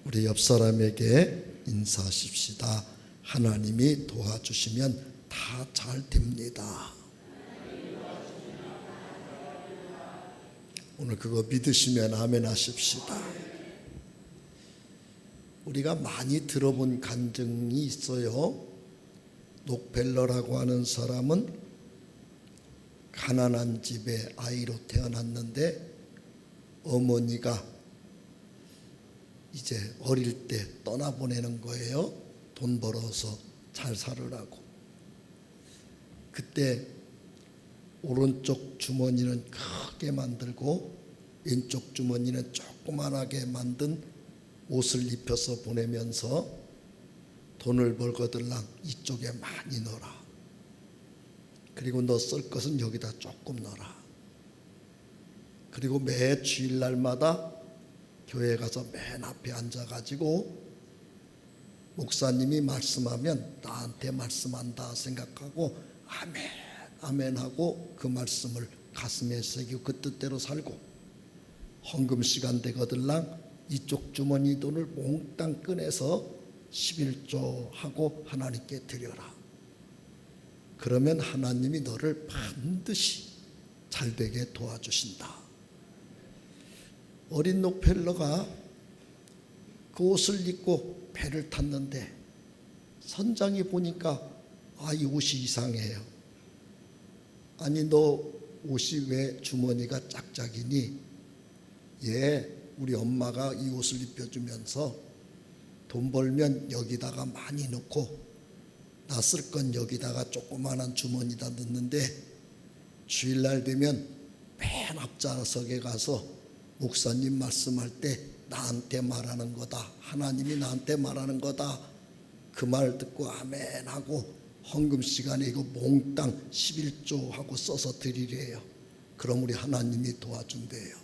우리 옆 사람에게 인사하십시다. 하나님이 도와주시면 다 잘 됩니다. 오늘 그거 믿으시면 아멘 하십시다. 우리가 많이 들어본 간증이 있어요. 록펠러라고 하는 사람은 가난한 집의 아이로 태어났는데 어머니가 이제 어릴 때 떠나보내는 거예요. 돈 벌어서 잘 살으라고. 그때 오른쪽 주머니는 크게 만들고 왼쪽 주머니는 조그만하게 만든 옷을 입혀서 보내면서 돈을 벌거들랑 이쪽에 많이 넣어라. 그리고 너 쓸 것은 여기다 조금 넣어라. 그리고 매 주일날마다 교회 가서 맨 앞에 앉아가지고 목사님이 말씀하면 나한테 말씀한다 생각하고 아멘 아멘 하고 그 말씀을 가슴에 새기고 그 뜻대로 살고, 헌금 시간 되거들랑 이쪽 주머니 돈을 몽땅 꺼내서 11조 하고 하나님께 드려라. 그러면 하나님이 너를 반드시 잘되게 도와주신다. 어린 록펠러가 그 옷을 입고 배를 탔는데 선장이 보니까 이 옷이 이상해요. 아니 너 옷이 왜 주머니가 짝짝이니? 우리 엄마가 이 옷을 입혀주면서 돈 벌면 여기다가 많이 넣고 나 쓸 건 여기다가 조그만한 주머니다 넣는데 주일날 되면 맨 앞좌석에 가서 목사님 말씀할 때 나한테 말하는 거다. 하나님이 나한테 말하는 거다. 그 말 듣고 아멘 하고 헌금 시간에 이거 몽땅 11조 하고 써서 드리래요. 그럼 우리 하나님이 도와준대요.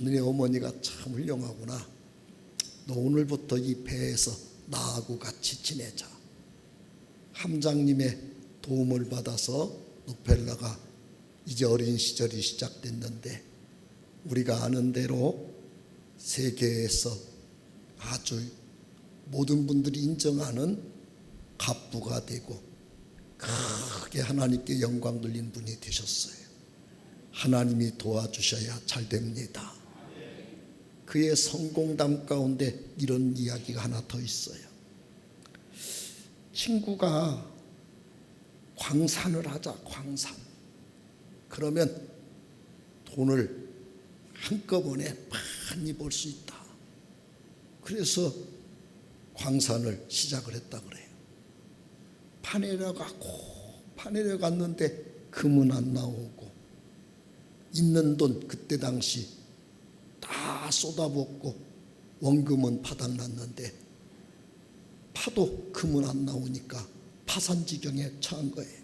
너네 어머니가 참 훌륭하구나. 너 오늘부터 이 배에서 나하고 같이 지내자. 함장님의 도움을 받아서 록펠러가 이제 어린 시절이 시작됐는데 우리가 아는 대로 세계에서 아주 모든 분들이 인정하는 갑부가 되고 크게 하나님께 영광 돌린 분이 되셨어요. 하나님이 도와주셔야 잘 됩니다. 그의 성공담 가운데 이런 이야기가 하나 더 있어요. 친구가 광산을 하자. 광산. 그러면 돈을 한꺼번에 많이 벌 수 있다. 그래서 광산을 시작을 했다 그래요. 파내려 갔는데 금은 안 나오고 있는 돈 그때 당시 다 쏟아붓고 원금은 바닥났는데 파도 금은 안 나오니까 파산지경에 처한 거예요.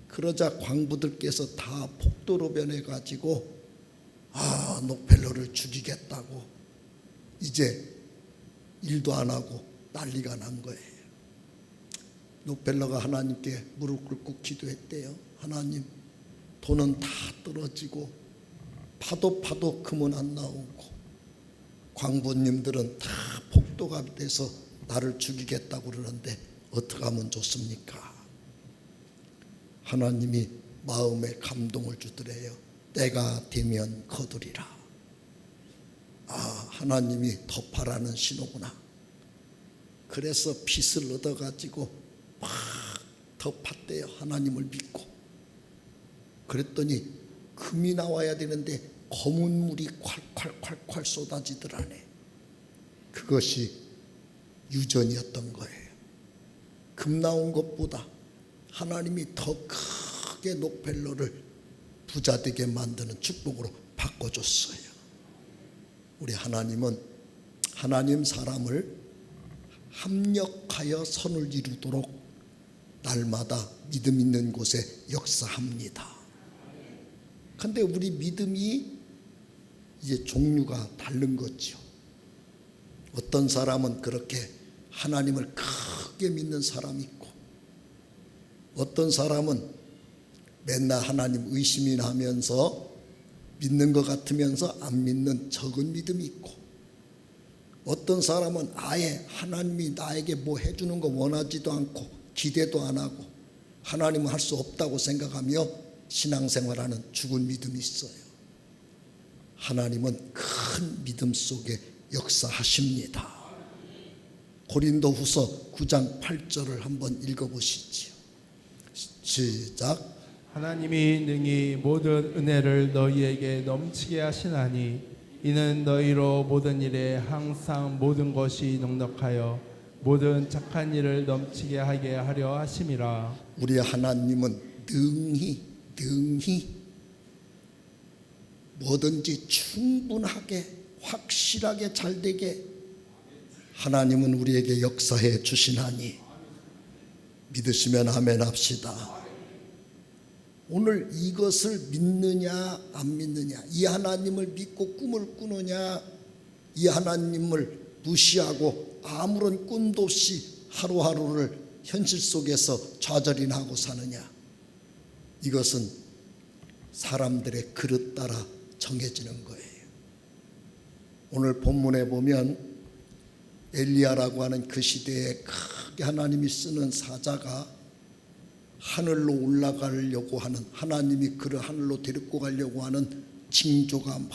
그러자 광부들께서 다 폭도로 변해가지고 록펠러를 죽이겠다고 이제 일도 안 하고 난리가 난 거예요. 록펠러가 하나님께 무릎 꿇고 기도했대요. 하나님, 돈은 다 떨어지고 파도 금은 안 나오고 광부님들은 다 폭도가 돼서 나를 죽이겠다고 그러는데 어떻게 하면 좋습니까? 하나님이 마음에 감동을 주더래요. 때가 되면 거두리라. 하나님이 덮하라는 신호구나. 그래서 빚을 얻어가지고 막 덮었대요. 하나님을 믿고. 그랬더니 금이 나와야 되는데 검은 물이 콸콸콸콸 쏟아지더라네. 그것이 유전이었던 거예요. 금 나온 것보다 하나님이 더 크게 록펠러를 부자되게 만드는 축복으로 바꿔줬어요. 우리 하나님은 하나님 사람을 합력하여 선을 이루도록 날마다 믿음 있는 곳에 역사합니다. 그런데 우리 믿음이 이제 종류가 다른 거죠. 어떤 사람은 그렇게 하나님을 크게 믿는 사람이 있고, 어떤 사람은 맨날 하나님 의심이나 하면서 믿는 것 같으면서 안 믿는 적은 믿음이 있고, 어떤 사람은 아예 하나님이 나에게 뭐 해주는 거 원하지도 않고 기대도 안 하고 하나님은 할 수 없다고 생각하며 신앙생활하는 죽은 믿음이 있어요. 하나님은 큰 믿음 속에 역사하십니다. 고린도후서 9장 8절을 한번 읽어보시지요. 시작. 하나님이 능히 모든 은혜를 너희에게 넘치게 하시나니 이는 너희로 모든 일에 항상 모든 것이 넉넉하여 모든 착한 일을 넘치게 하게 하려 하심이라. 우리 하나님은 능히 뭐든지 충분하게 확실하게 잘되게 하나님은 우리에게 역사해 주시나니 믿으시면 아멘 합시다. 오늘 이것을 믿느냐 안 믿느냐, 이 하나님을 믿고 꿈을 꾸느냐, 이 하나님을 무시하고 아무런 꿈도 없이 하루하루를 현실 속에서 좌절이나 하고 사느냐, 이것은 사람들의 그릇 따라 정해지는 거예요. 오늘 본문에 보면 엘리야라고 하는 그 시대에 크게 하나님이 쓰는 사자가 하늘로 올라가려고 하는, 하나님이 그를 하늘로 데리고 가려고 하는 징조가 막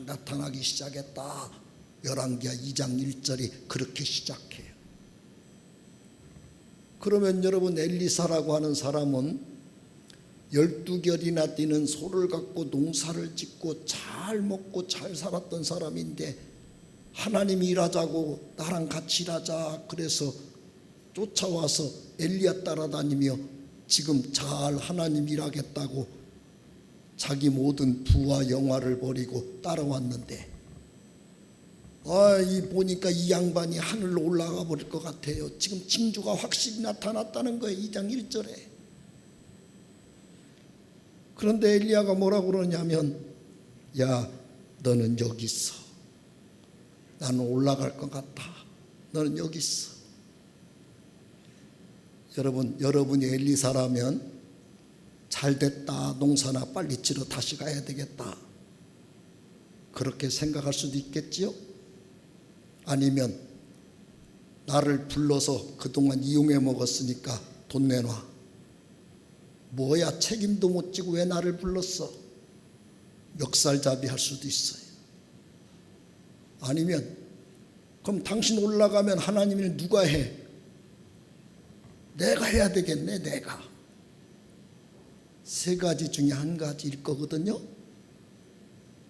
나타나기 시작했다. 열왕기하 2장 1절이 그렇게 시작해요. 그러면 여러분, 엘리사라고 하는 사람은 12결이나 뛰는 소를 갖고 농사를 짓고 잘 먹고 잘 살았던 사람인데, 하나님이 일하자고 나랑 같이 일하자 그래서 쫓아와서 엘리야 따라다니며 지금 잘 하나님 일하겠다고 자기 모든 부와 영화를 버리고 따라왔는데, 이 보니까 이 양반이 하늘로 올라가 버릴 것 같아요. 지금 징조가 확실히 나타났다는 거예요. 2장 1절에. 그런데 엘리야가 뭐라고 그러냐면, 야, 너는 여기 있어. 나는 올라갈 것 같아. 너는 여기 있어. 여러분이 엘리사라면 잘됐다, 농사나 빨리 지러 다시 가야 되겠다, 그렇게 생각할 수도 있겠지요. 아니면 나를 불러서 그동안 이용해 먹었으니까 돈 내놔. 뭐야, 책임도 못 지고 왜 나를 불렀어? 멱살잡이 할 수도 있어요. 아니면 그럼 당신 올라가면 하나님을 누가 해? 내가 해야 되겠네. 내가. 세 가지 중에 한 가지일 거거든요.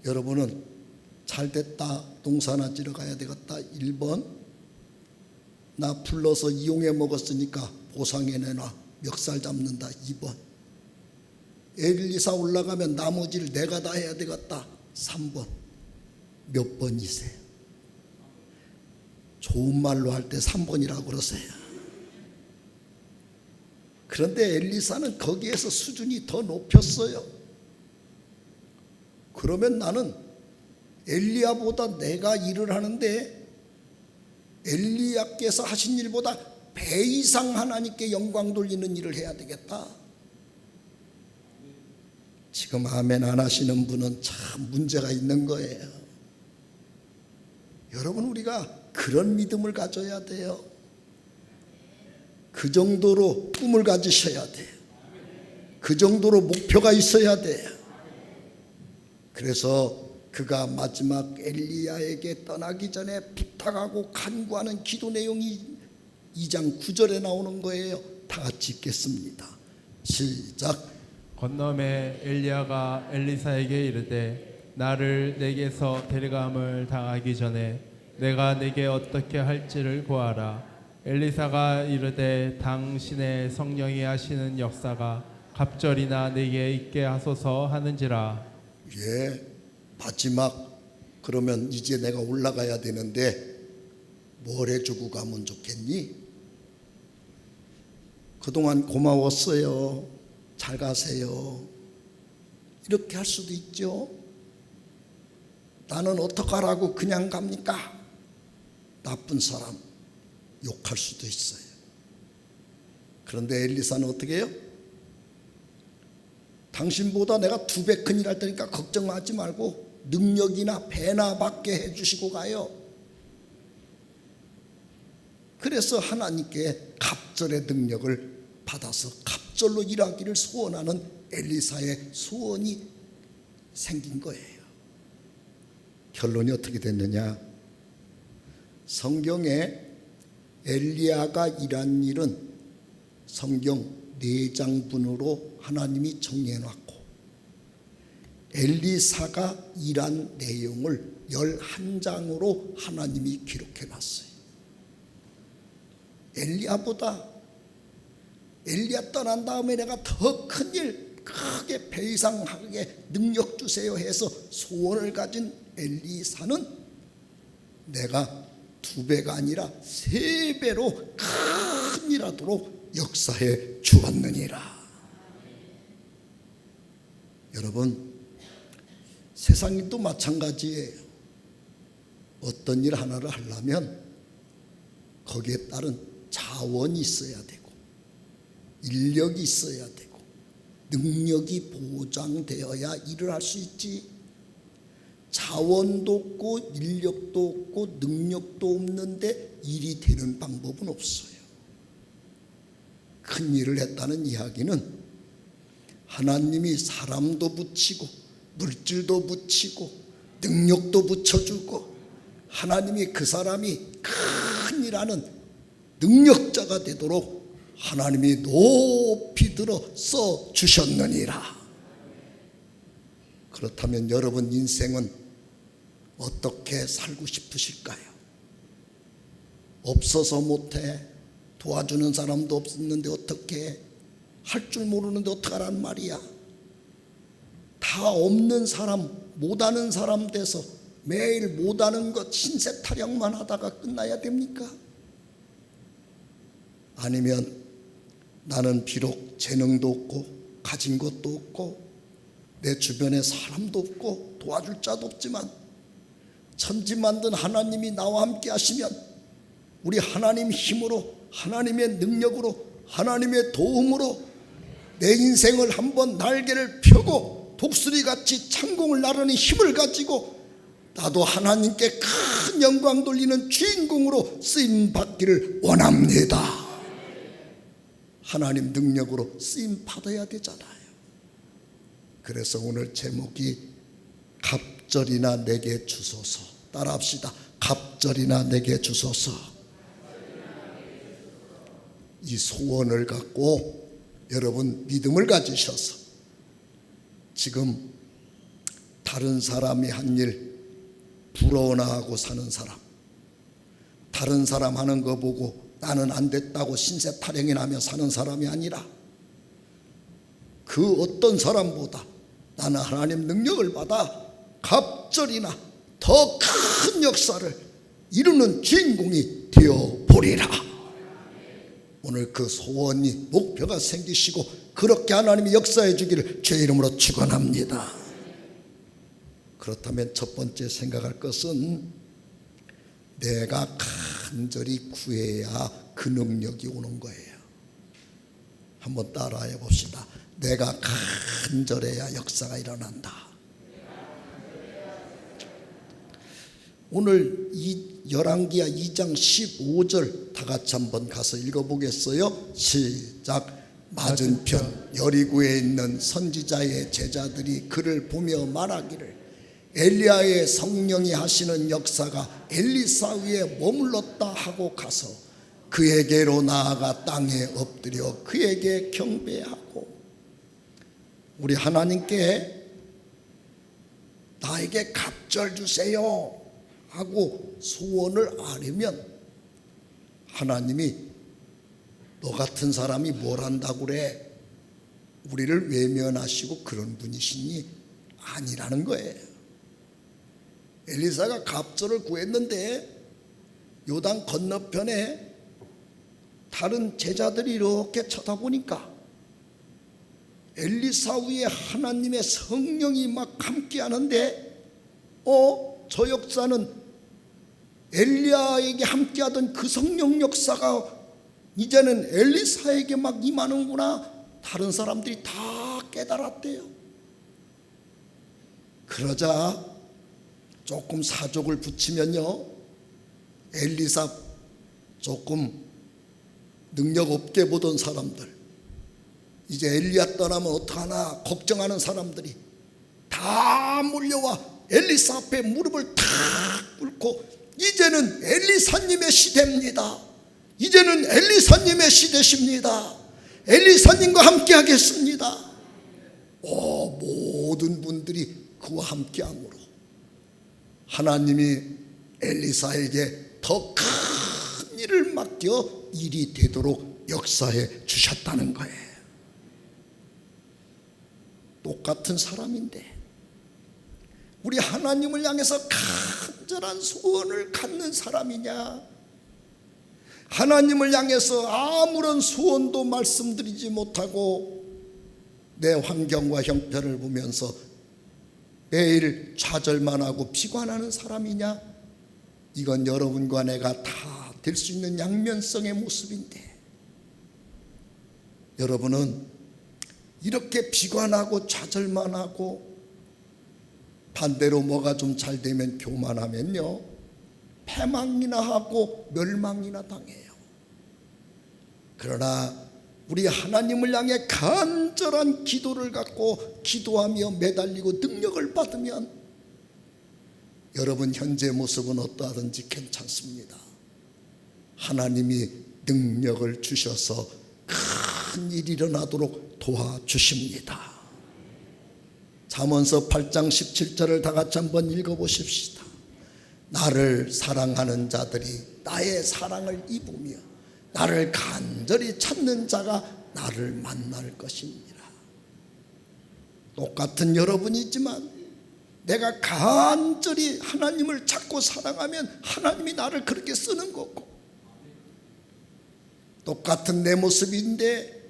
여러분은 잘됐다, 농사나 지러 가야 되겠다 1번, 나 불러서 이용해 먹었으니까 보상해 내놔, 멱살 잡는다 2번, 엘리사 올라가면 나머지를 내가 다 해야 되겠다 3번. 몇 번이세요? 좋은 말로 할 때 3번이라고 그러세요. 그런데 엘리사는 거기에서 수준이 더 높였어요. 그러면 나는 엘리야보다 내가 일을 하는데 엘리야께서 하신 일보다 배 이상 하나님께 영광 돌리는 일을 해야 되겠다. 지금 아멘 안 하시는 분은 참 문제가 있는 거예요. 여러분, 우리가 그런 믿음을 가져야 돼요. 그 정도로 꿈을 가지셔야 돼요. 그 정도로 목표가 있어야 돼요. 그래서 그가 마지막 엘리야에게 떠나기 전에 부탁하고 간구하는 기도 내용이 2장 9절에 나오는 거예요. 다 같이 읽겠습니다. 시작. 건너매 엘리야가 엘리사에게 이르되 나를 내게서 데려감을 당하기 전에 내가 내게 어떻게 할지를 고하라. 엘리사가 이르되 당신의 성령이 하시는 역사가 갑절이나 내게 있게 하소서 하는지라. 예, 마지막, 그러면 이제 내가 올라가야 되는데 뭘 해주고 가면 좋겠니? 그동안 고마웠어요, 잘 가세요, 이렇게 할 수도 있죠. 나는 어떡하라고 그냥 갑니까? 나쁜 사람 욕할 수도 있어요. 그런데 엘리사는 어떻게 해요? 당신보다 내가 2배 큰 일 할 테니까 걱정하지 말고 능력이나 배나 받게 해주시고 가요. 그래서 하나님께 갑절의 능력을 받아서 갑절로 일하기를 소원하는 엘리사의 소원이 생긴 거예요. 결론이 어떻게 됐느냐? 성경에 엘리야가 일한 일은 성경 4장분으로 하나님이 정리해놨고, 엘리사가 일한 내용을 11장으로 하나님이 기록해놨어요. 엘리야 떠난 다음에 내가 더 큰 일, 크게 배 이상하게 능력 주세요 해서 소원을 가진 엘리사는 내가 2배가 아니라 3배로 큰 일 하도록 역사해 주었느니라. 여러분, 세상 일도 마찬가지예요. 어떤 일 하나를 하려면 거기에 따른 자원이 있어야 되고, 인력이 있어야 되고, 능력이 보장되어야 일을 할 수 있지. 자원도 없고 인력도 없고 능력도 없는데 일이 되는 방법은 없어요. 큰 일을 했다는 이야기는 하나님이 사람도 붙이고 물질도 붙이고 능력도 붙여주고 하나님이 그 사람이 큰 일하는 능력자가 되도록 하나님이 높이 들어 써주셨느니라. 그렇다면 여러분 인생은 어떻게 살고 싶으실까요? 없어서 못해, 도와주는 사람도 없었는데 어떻게, 할 줄 모르는데 어떡하란 말이야. 다 없는 사람, 못하는 사람 돼서 매일 못하는 것 신세 타령만 하다가 끝나야 됩니까? 아니면 나는 비록 재능도 없고 가진 것도 없고 내 주변에 사람도 없고 도와줄 자도 없지만 천지 만든 하나님이 나와 함께 하시면 우리 하나님 힘으로, 하나님의 능력으로, 하나님의 도움으로 내 인생을 한번 날개를 펴고 독수리같이 창공을 나르는 힘을 가지고 나도 하나님께 큰 영광 돌리는 주인공으로 쓰임받기를 원합니다. 하나님 능력으로 쓰임받아야 되잖아요. 그래서 오늘 제목이 갑절이나 내게 주소서. 따라합시다. 갑절이나 내게 주소서. 이 소원을 갖고 여러분 믿음을 가지셔서 지금 다른 사람이 한 일 부러워나 하고 사는 사람, 다른 사람 하는 거 보고 나는 안 됐다고 신세 타령이 나며 사는 사람이 아니라 그 어떤 사람보다 나는 하나님 능력을 받아 갑절이나 더 큰 역사를 이루는 주인공이 되어보리라. 오늘 그 소원이 목표가 생기시고 그렇게 하나님이 역사해 주기를 주의 이름으로 축원합니다. 그렇다면 첫 번째 생각할 것은 내가 간절히 구해야 그 능력이 오는 거예요. 한번 따라해 봅시다. 내가 간절해야 역사가 일어난다. 오늘 이 열왕기하 2장 15절 다 같이 한번 가서 읽어보겠어요. 시작. 맞은편 여리고에 있는 선지자의 제자들이 그를 보며 말하기를 엘리야의 성령이 하시는 역사가 엘리사 위에 머물렀다 하고 가서 그에게로 나아가 땅에 엎드려 그에게 경배하고. 우리 하나님께 나에게 갑절 주세요 하고 소원을 아뢰면 하나님이 너 같은 사람이 뭘 한다고 그래? 우리를 외면하시고 그런 분이시니 아니라는 거예요. 엘리사가 갑절을 구했는데 요단 건너편에 다른 제자들이 이렇게 쳐다보니까 엘리사 위에 하나님의 성령이 막 함께 하는데 저 역사는 엘리야에게 함께하던 그 성령 역사가 이제는 엘리사에게 막 임하는구나. 다른 사람들이 다 깨달았대요. 그러자 조금 사족을 붙이면요, 엘리사 조금 능력 없게 보던 사람들, 이제 엘리야 떠나면 어떡하나 걱정하는 사람들이 다 몰려와 엘리사 앞에 무릎을 탁 꿇고, 이제는 엘리사님의 시대입니다. 이제는 엘리사님의 시대십니다. 엘리사님과 함께 하겠습니다. 모든 분들이 그와 함께함으로 하나님이 엘리사에게 더 큰 일을 맡겨 일이 되도록 역사해 주셨다는 거예요. 똑같은 사람인데 우리 하나님을 향해서 간절한 소원을 갖는 사람이냐, 하나님을 향해서 아무런 소원도 말씀드리지 못하고 내 환경과 형편을 보면서 매일 좌절만 하고 비관하는 사람이냐, 이건 여러분과 내가 다 될 수 있는 양면성의 모습인데, 여러분은 이렇게 비관하고 좌절만 하고 반대로 뭐가 좀 잘 되면 교만하면요, 패망이나 하고 멸망이나 당해요. 그러나 우리 하나님을 향해 간절한 기도를 갖고 기도하며 매달리고 능력을 받으면 여러분 현재 모습은 어떠하든지 괜찮습니다. 하나님이 능력을 주셔서 큰 일이 일어나도록 도와주십니다. 잠언서 8장 17절을 다 같이 한번 읽어보십시다. 나를 사랑하는 자들이 나의 사랑을 입으며 나를 간절히 찾는 자가 나를 만날 것이니라. 똑같은 여러분이지만 내가 간절히 하나님을 찾고 사랑하면 하나님이 나를 그렇게 쓰는 거고, 똑같은 내 모습인데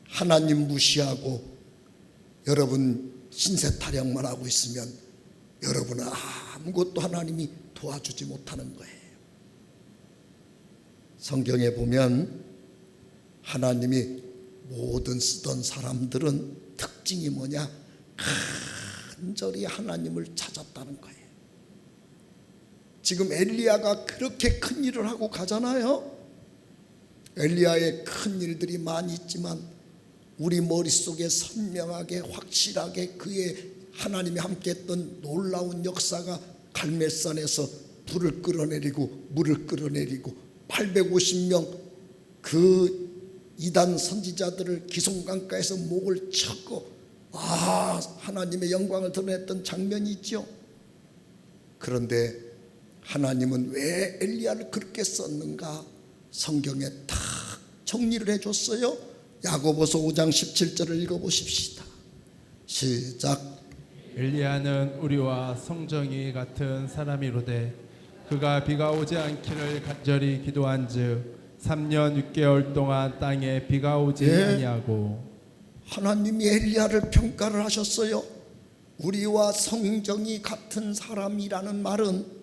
하나님 무시하고 여러분 신세 타령만 하고 있으면 여러분은 아무것도 하나님이 도와주지 못하는 거예요. 성경에 보면 하나님이 모든 쓰던 사람들은 특징이 뭐냐? 간절히 하나님을 찾았다는 거예요. 지금 엘리야가 그렇게 큰 일을 하고 가잖아요. 엘리야의 큰 일들이 많이 있지만 우리 머릿속에 선명하게 확실하게 그의 하나님이 함께했던 놀라운 역사가 갈멜산에서 불을 끌어내리고 물을 끌어내리고 850명 그 이단 선지자들을 기송강가에서 목을 쳤고 하나님의 영광을 드러냈던 장면이 있죠. 그런데 하나님은 왜 엘리야를 그렇게 썼는가? 성경에 다 정리를 해줬어요. 야고보서 5장 17절을 읽어보십시다. 시작. 엘리야는 우리와 성정이 같은 사람이로되 그가 비가 오지 않기를 간절히 기도한즉 3년 6개월 동안 땅에 비가 오지 아니하고. 하나님이 엘리야를 평가를 하셨어요. 우리와 성정이 같은 사람이라는 말은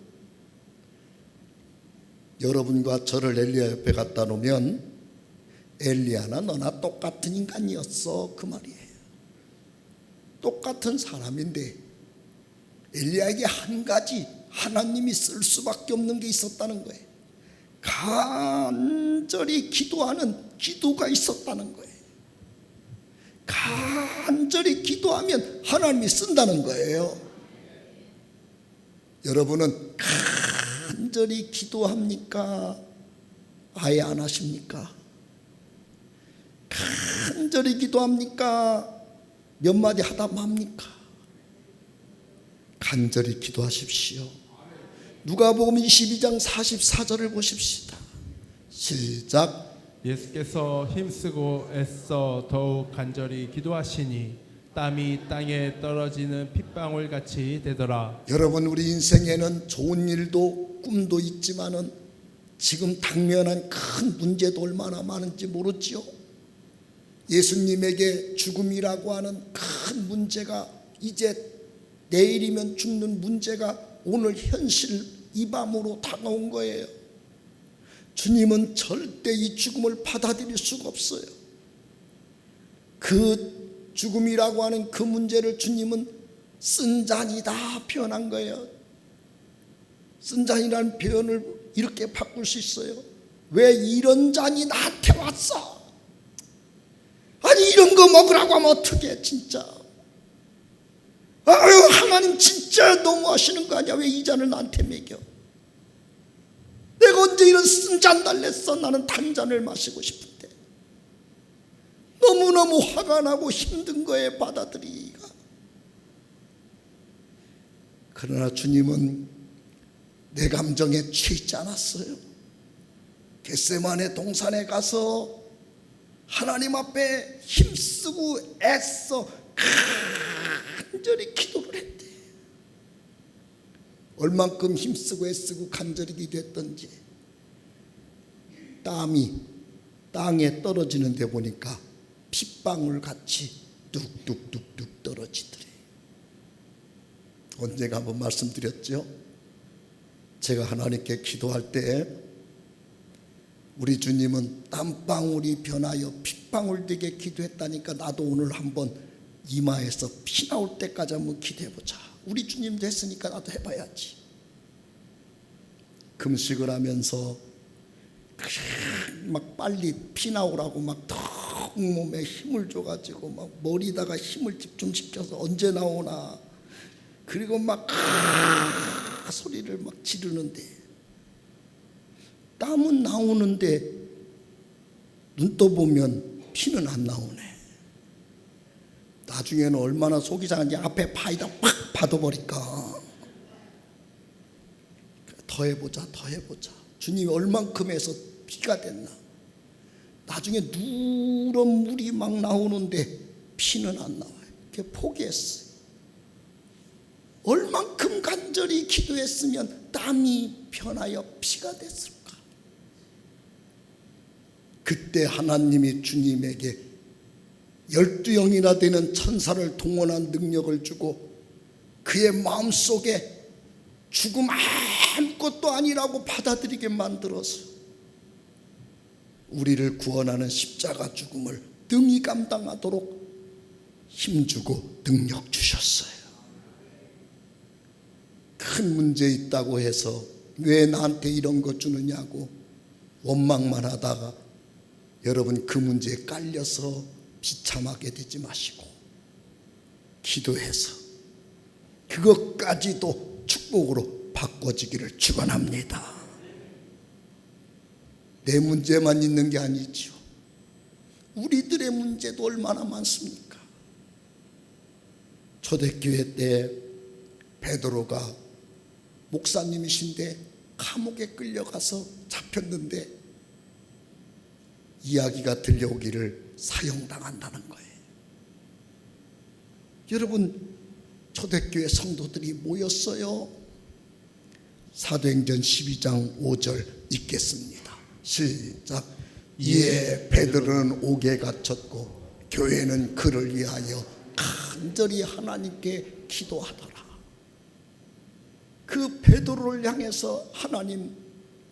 여러분과 저를 엘리야 옆에 갖다 놓으면 엘리야나 너나 똑같은 인간이었어, 그 말이에요. 똑같은 사람인데 엘리야에게 한 가지 하나님이 쓸 수밖에 없는 게 있었다는 거예요. 간절히 기도하는 기도가 있었다는 거예요. 간절히 기도하면 하나님이 쓴다는 거예요. 여러분은 간절히 기도합니까? 아예 안 하십니까? 간절히 기도합니까? 몇 마디 하다 맙니까? 간절히 기도하십시오. 누가복음 22장 44절을 보십시다. 시작. 예수께서 힘쓰고 애써 더욱 간절히 기도하시니 땀이 땅에 떨어지는 핏방울 같이 되더라. 여러분, 우리 인생에는 좋은 일도 꿈도 있지만은 지금 당면한 큰 문제도 얼마나 많은지 모르지요. 예수님에게 죽음이라고 하는 큰 문제가 이제 내일이면 죽는 문제가 오늘 현실 이 밤으로 다가온 거예요. 주님은 절대 이 죽음을 받아들일 수가 없어요. 그 죽음이라고 하는 그 문제를 주님은 쓴 잔이다 표현한 거예요. 쓴 잔이라는 표현을 이렇게 바꿀 수 있어요. 왜 이런 잔이 나한테 왔어? 아니 이런 거 먹으라고 하면 어떡해 진짜. 아유 하나님 진짜 너무하시는 거 아니야. 왜 이 잔을 나한테 먹여? 내가 언제 이런 쓴 잔 달랬어? 나는 단잔을 마시고 싶은데. 너무너무 화가 나고 힘든 거에 받아들이기가. 그러나 주님은 내 감정에 취했지 않았어요. 겟세마네 동산에 가서 하나님 앞에 힘쓰고 애써 간절히 기도를 했대. 얼만큼 힘쓰고 애쓰고 간절히 기도했던지 땀이 땅에 떨어지는 데 보니까 핏방울 같이 뚝뚝뚝뚝 떨어지더래. 언젠가 한번 말씀드렸죠. 제가 하나님께 기도할 때 우리 주님은 땀방울이 변하여 핏방울 되게 기도했다니까 나도 오늘 한번 이마에서 피 나올 때까지 한번 기도해보자. 우리 주님도 했으니까 나도 해봐야지. 금식을 하면서 막 빨리 피 나오라고 막 온몸에 힘을 줘가지고 막 머리다가 힘을 집중시켜서 언제 나오나. 그리고 막 소리를 막 지르는데 땀은 나오는데 눈 떠보면 피는 안 나오네. 나중에는 얼마나 속이 상한지 앞에 파이다 팍 받아버릴까. 더 해보자 더 해보자. 주님이 얼만큼 해서 피가 됐나. 나중에 누런 물이 막 나오는데 피는 안 나와요. 그렇게 포기했어요. 얼만큼 간절히 기도했으면 땀이 변하여 피가 됐을까. 그때 하나님이 주님에게 12영이나 되는 천사를 동원한 능력을 주고 그의 마음속에 죽음 아무것도 아니라고 받아들이게 만들어서 우리를 구원하는 십자가 죽음을 능히 감당하도록 힘주고 능력 주셨어요. 큰 문제 있다고 해서 왜 나한테 이런 거 주느냐고 원망만 하다가 여러분 그 문제에 깔려서 비참하게 되지 마시고 기도해서 그것까지도 축복으로 바꿔지기를 축원합니다. 내 문제만 있는 게 아니죠. 우리들의 문제도 얼마나 많습니까? 초대교회 때 베드로가 목사님이신데 감옥에 끌려가서 잡혔는데 이야기가 들려오기를 사형당한다는 거예요. 여러분 초대교회 성도들이 모였어요. 사도행전 12장 5절 읽겠습니다. 시작. 이에 베드로는 옥에 갇혔고 교회는 그를 위하여 간절히 하나님께 기도하더라. 그 베드로를 향해서 하나님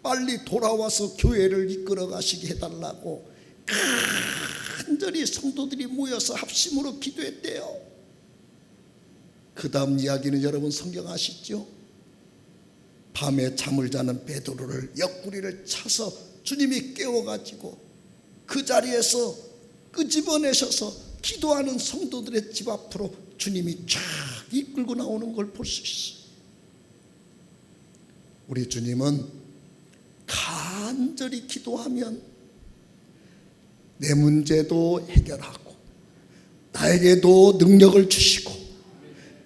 빨리 돌아와서 교회를 이끌어 가시게 해달라고 간절히 성도들이 모여서 합심으로 기도했대요. 그 다음 이야기는 여러분 성경 아시죠? 밤에 잠을 자는 베드로를 옆구리를 차서 주님이 깨워가지고 그 자리에서 끄집어내셔서 기도하는 성도들의 집 앞으로 주님이 쫙 이끌고 나오는 걸 볼 수 있어요. 우리 주님은 간절히 기도하면 내 문제도 해결하고 나에게도 능력을 주시고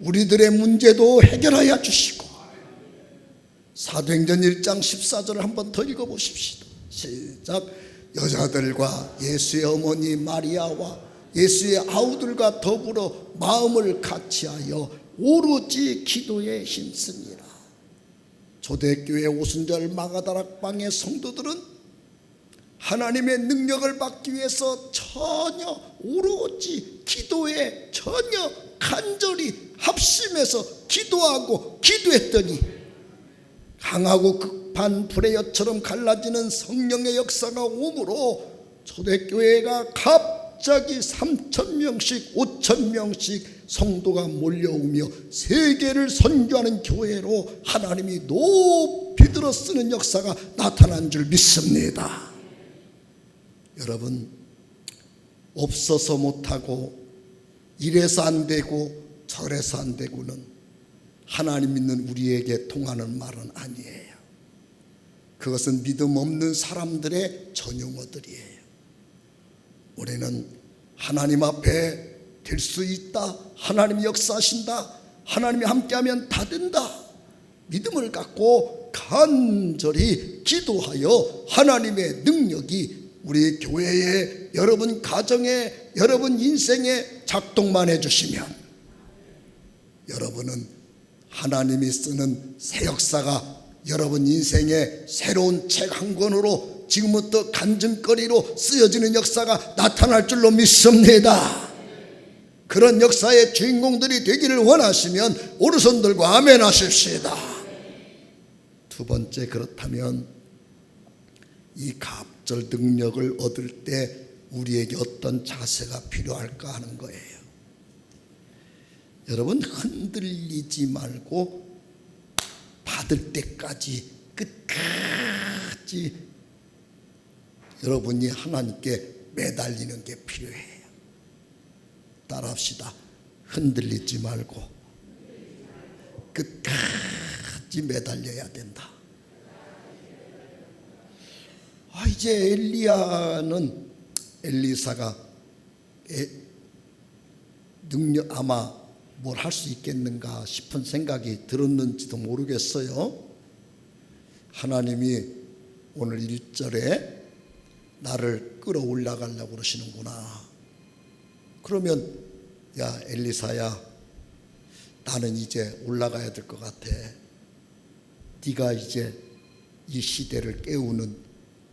우리들의 문제도 해결하여 주시고. 사도행전 1장 14절을 한번 더 읽어보십시다. 시작. 여자들과 예수의 어머니 마리아와 예수의 아우들과 더불어 마음을 같이하여 오로지 기도에 힘쓰니라. 초대교회 오순절 마가다락방의 성도들은 하나님의 능력을 받기 위해서 전혀 오로지 기도에 전혀 간절히 합심해서 기도하고 기도했더니 강하고 급한 불의 엿처럼 갈라지는 성령의 역사가 오므로 초대교회가 갑자기 3,000명씩 5,000명씩 성도가 몰려오며 세계를 선교하는 교회로 하나님이 높이 들어 쓰는 역사가 나타난 줄 믿습니다. 여러분, 없어서 못하고 이래서 안 되고 저래서 안 되고는 하나님 믿는 우리에게 통하는 말은 아니에요. 그것은 믿음 없는 사람들의 전용어들이에요. 우리는 하나님 앞에 될 수 있다, 하나님이 역사하신다, 하나님이 함께하면 다 된다, 믿음을 갖고 간절히 기도하여 하나님의 능력이 우리 교회에, 여러분 가정에, 여러분 인생에 작동만 해주시면 여러분은 하나님이 쓰는 새 역사가 여러분 인생의 새로운 책 한 권으로 지금부터 간증거리로 쓰여지는 역사가 나타날 줄로 믿습니다. 그런 역사의 주인공들이 되기를 원하시면 오른손 들고 아멘 하십시다. 두 번째, 그렇다면 이 갑절 능력을 얻을 때 우리에게 어떤 자세가 필요할까 하는 거예요. 여러분, 흔들리지 말고 받을 때까지 끝까지 여러분이 하나님께 매달리는 게 필요해요. 따라합시다. 흔들리지 말고 끝까지 매달려야 된다. 이제 엘리사가 능력, 아마 뭘 할 수 있겠는가 싶은 생각이 들었는지도 모르겠어요. 하나님이 오늘 1절에 나를 끌어올라가려고 그러시는구나. 그러면 야 엘리사야, 나는 이제 올라가야 될 것 같아. 네가 이제 이 시대를 깨우는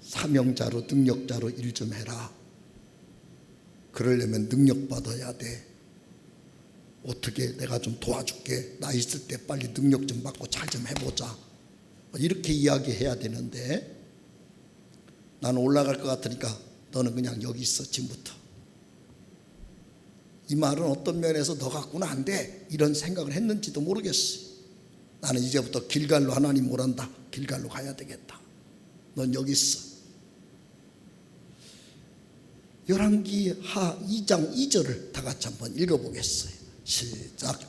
사명자로, 능력자로 일 좀 해라. 그러려면 능력 받아야 돼. 어떻게 내가 좀 도와줄게. 나 있을 때 빨리 능력 좀 받고 잘 좀 해보자. 이렇게 이야기해야 되는데, 나는 올라갈 것 같으니까 너는 그냥 여기 있어 지금부터. 이 말은 어떤 면에서 너 갖고는 안 돼 이런 생각을 했는지도 모르겠어요. 나는 이제부터 길갈로 하나님 오란다. 길갈로 가야 되겠다. 넌 여기 있어. 열왕기하 2장 2절을 다 같이 한번 읽어보겠어요. 시작.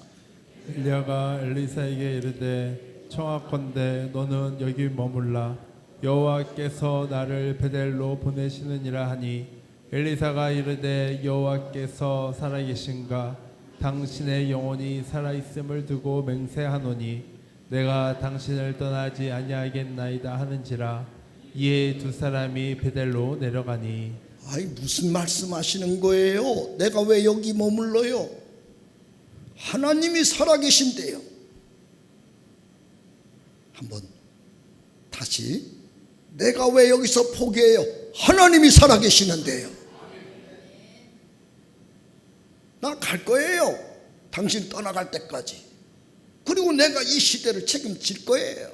엘리야가 엘리사에게 이르되 청하건대 너는 여기 머물라. 여호와께서 나를 베델로 보내시느니라 하니 엘리사가 이르되 여호와께서 살아계신가? 당신의 영혼이 살아있음을 두고 맹세하노니 내가 당신을 떠나지 아니하겠나이다 하는지라. 이에 두 사람이 베델로 내려가니. 무슨 말씀하시는 거예요? 내가 왜 여기 머물러요? 하나님이 살아계신대요. 한번 다시, 내가 왜 여기서 포기해요? 하나님이 살아계시는데요. 나 갈 거예요. 당신 떠나갈 때까지. 그리고 내가 이 시대를 책임질 거예요.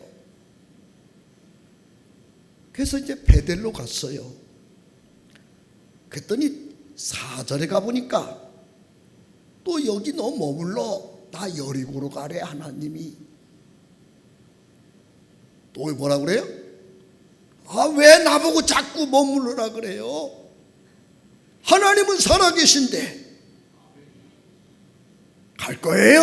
그래서 이제 베델로 갔어요. 그랬더니 4절에 가보니까 또 여기 너 머물러. 나 여리고로 가래. 하나님이 또 뭐라 그래요? 왜 나보고 자꾸 머무르라 그래요? 하나님은 살아계신데 갈 거예요.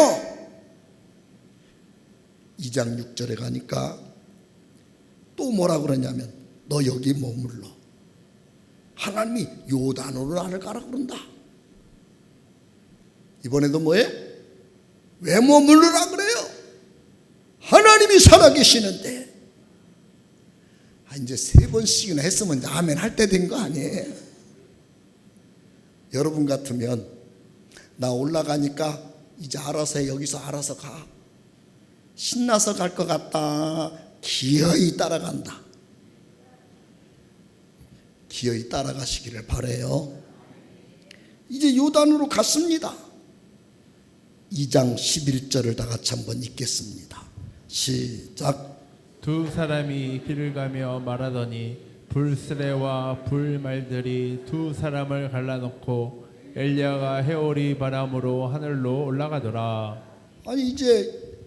2장 6절에 가니까 또 뭐라 그러냐면 너 여기 머물러. 하나님이 요단으로 나를 가라 그런다. 이번에도 뭐예요? 왜 머물러라 그래요? 하나님이 살아계시는데. 이제 3번씩이나 했으면 이제 아멘 할 때 된 거 아니에요? 여러분 같으면 나 올라가니까 이제 알아서 해. 여기서 알아서 가. 신나서 갈 것 같다. 기어이 따라간다. 기어이 따라가시기를 바라요. 이제 요단으로 갔습니다. 2장 11절을 다 같이 한번 읽겠습니다. 시작. 두 사람이 길을 가며 말하더니 불스레와 불말들이 두 사람을 갈라놓고 엘리야가 해오리 바람으로 하늘로 올라가더라. 아니 이제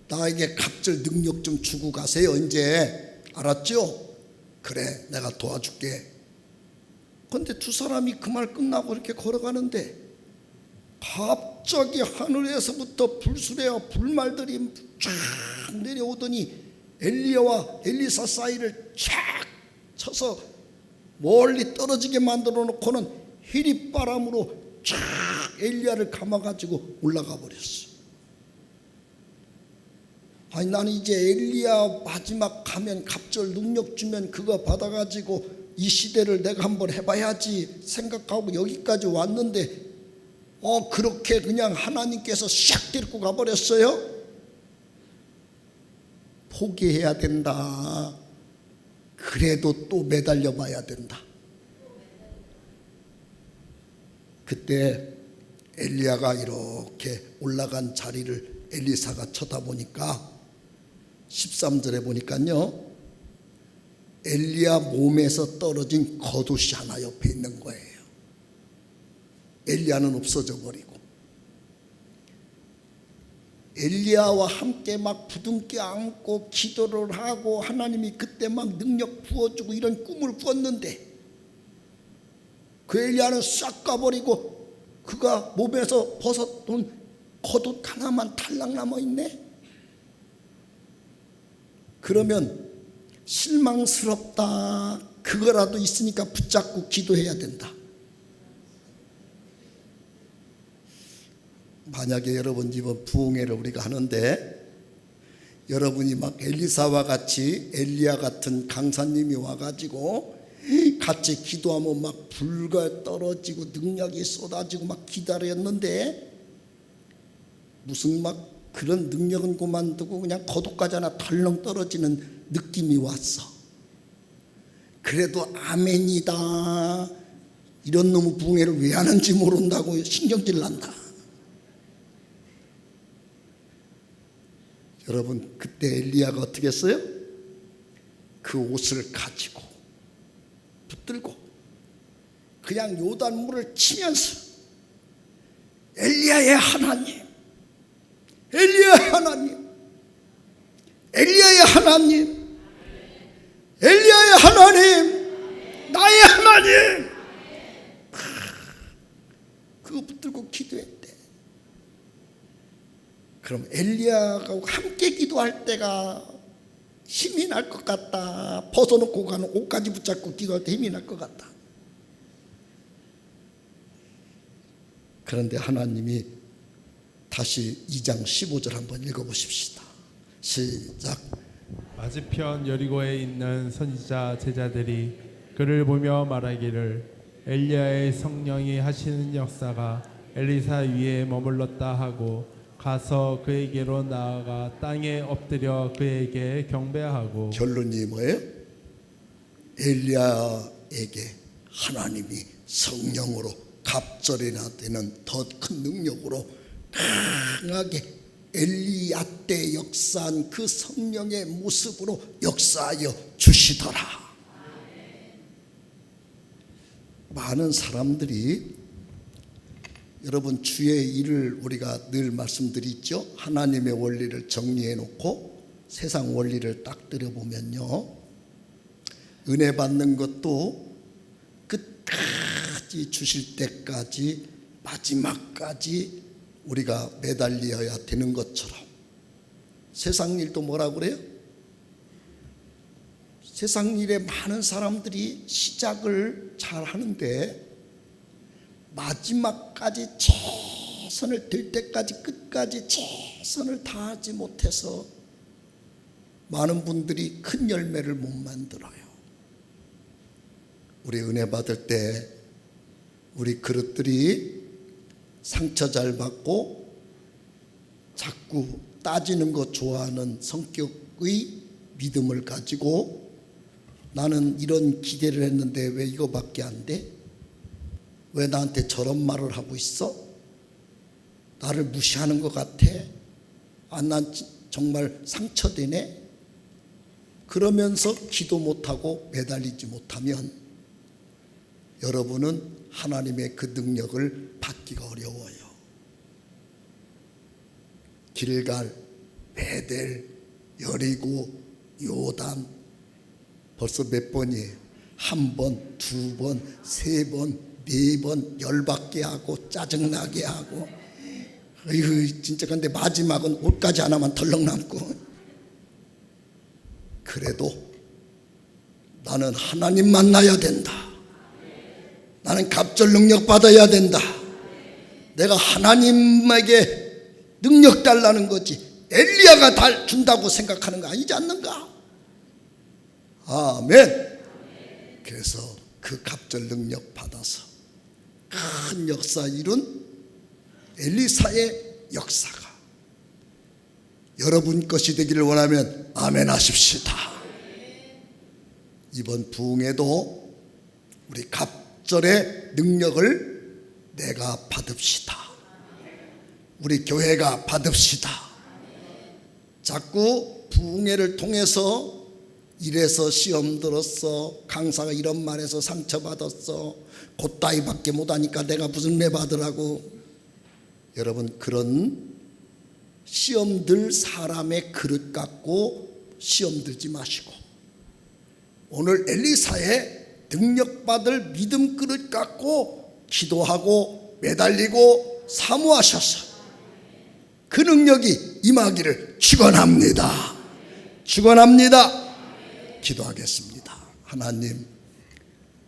나에게 갑절 능력 좀 주고 가세요. 이제 알았죠? 그래, 내가 도와줄게. 그런데 두 사람이 그 말 끝나고 이렇게 걸어가는데 갑자기 하늘에서부터 불수레와 불말들이 쫙 내려오더니 엘리야와 엘리사 사이를 쫙 쳐서 멀리 떨어지게 만들어 놓고는 히릿바람으로 쫙 엘리야를 감아가지고 올라가 버렸어. 아니 나는 이제 엘리야 마지막 가면 갑절 능력 주면 그거 받아가지고 이 시대를 내가 한번 해봐야지 생각하고 여기까지 왔는데 그렇게 그냥 하나님께서 샥 데리고 가버렸어요. 포기해야 된다. 그래도 또 매달려 봐야 된다. 그때 엘리야가 이렇게 올라간 자리를 엘리사가 쳐다보니까 13절에 보니까요, 엘리야 몸에서 떨어진 겉옷이 하나 옆에 있는 거예요. 엘리야는 없어져 버리고 엘리야와 함께 막 부둥켜 안고 기도를 하고 하나님이 그때 막 능력 부어주고 이런 꿈을 꿨는데 그 엘리야는 싹 가버리고 그가 몸에서 벗었던 겉옷 하나만 탈락 남아있네. 그러면 실망스럽다. 그거라도 있으니까 붙잡고 기도해야 된다. 만약에 여러분 집은 부흥회를 우리가 하는데 여러분이 막 엘리사와 같이 엘리야 같은 강사님이 와가지고 같이 기도하면 막 불과 떨어지고 능력이 쏟아지고 막 기다렸는데 무슨 막 그런 능력은 그만두고 그냥 겉옷까지 하나 덜렁 떨어지는 느낌이 왔어. 그래도 아멘이다. 이런 놈의 부흥회를 왜 하는지 모른다고 신경질 난다. 여러분 그때 엘리야가 어떻게 했어요? 그 옷을 가지고 붙들고 그냥 요단물을 치면서 엘리야의 하나님, 엘리야의 하나님, 엘리야의 하나님, 엘리야의 하나님, 나의 하나님, 그거 붙들고 기도했대. 그럼 엘리야가 함께 기도할 때가 힘이 날 것 같다. 벗어놓고 가는 옷까지 붙잡고 기도할 때 힘이 날 것 같다. 그런데 하나님이 다시 2장 15절 한번 읽어보십시다. 시작. 맞은편 여리고에 있는 선지자 제자들이 그를 보며 말하기를 엘리야의 성령이 하시는 역사가 엘리사 위에 머물렀다 하고 가서 그에게로 나아가 땅에 엎드려 그에게 경배하고. 결론이 뭐예요? 엘리야에게 하나님이 성령으로 갑절이나 되는 더 큰 능력으로 강하게 엘리야 때 역사한 그 성령의 모습으로 역사하여 주시더라. 많은 사람들이 여러분 주의 일을 우리가 늘 말씀드리죠. 하나님의 원리를 정리해 놓고 세상 원리를 딱 들여보면요, 은혜 받는 것도 끝까지 주실 때까지 마지막까지 우리가 매달려야 되는 것처럼 세상 일도 뭐라 그래요? 세상 일에 많은 사람들이 시작을 잘 하는데 마지막까지 최선을 들 때까지 끝까지 최선을 다하지 못해서 많은 분들이 큰 열매를 못 만들어요. 우리 은혜 받을 때 우리 그릇들이 상처 잘 받고 자꾸 따지는 거 좋아하는 성격의 믿음을 가지고 나는 이런 기대를 했는데 왜 이거밖에 안 돼? 왜 나한테 저런 말을 하고 있어? 나를 무시하는 것 같아? 난 정말 상처되네? 그러면서 기도 못하고 매달리지 못하면 여러분은 하나님의 그 능력을 받기가 어려워요. 길갈, 베델, 여리고, 요단 벌써 몇 번이에요? 한 번, 두 번, 세 번, 네 번 열받게 하고 짜증나게 하고 어휴 진짜. 근데 마지막은 옷까지 하나만 덜렁 남고. 그래도 나는 하나님 만나야 된다. 나는 갑절 능력 받아야 된다. 내가 하나님에게 능력 달라는 거지 엘리야가 준다고 생각하는 거 아니지 않는가? 아멘. 그래서 그 갑절 능력 받아서 큰 역사 이룬 엘리사의 역사가 여러분 것이 되기를 원하면 아멘 하십시다. 이번 부흥에도 우리 갑절의 능력을 내가 받읍시다. 우리 교회가 받읍시다. 자꾸 부흥회를 통해서 이래서 시험 들었어, 강사가 이런 말해서 상처받았어, 곧다이밖에 못하니까 내가 무슨 매 받으라고. 여러분 그런 시험 들 사람의 그릇 갖고 시험 들지 마시고 오늘 엘리사의 능력받을 믿음 그릇 갖고 기도하고 매달리고 사모하셔서 그 능력이 임하기를 축원합니다. 축원합니다. 기도하겠습니다. 하나님,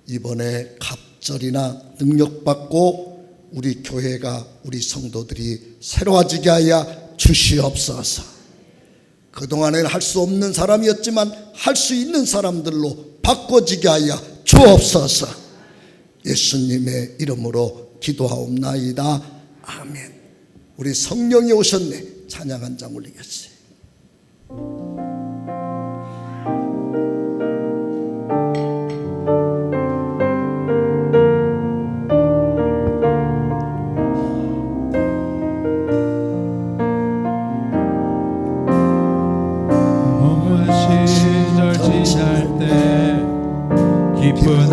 이번에 갑절이나 능력받고 우리 교회가 우리 성도들이 새로워지게 하여 주시옵소서. 그동안에는 할 수 없는 사람이었지만 할 수 있는 사람들로 바꿔지게 하여 주옵소서. 예수님의 이름으로 기도하옵나이다. 아멘. 우리 성령이 오셨네. 찬양 한 장 올리겠어요. 시절 지날 때 깊은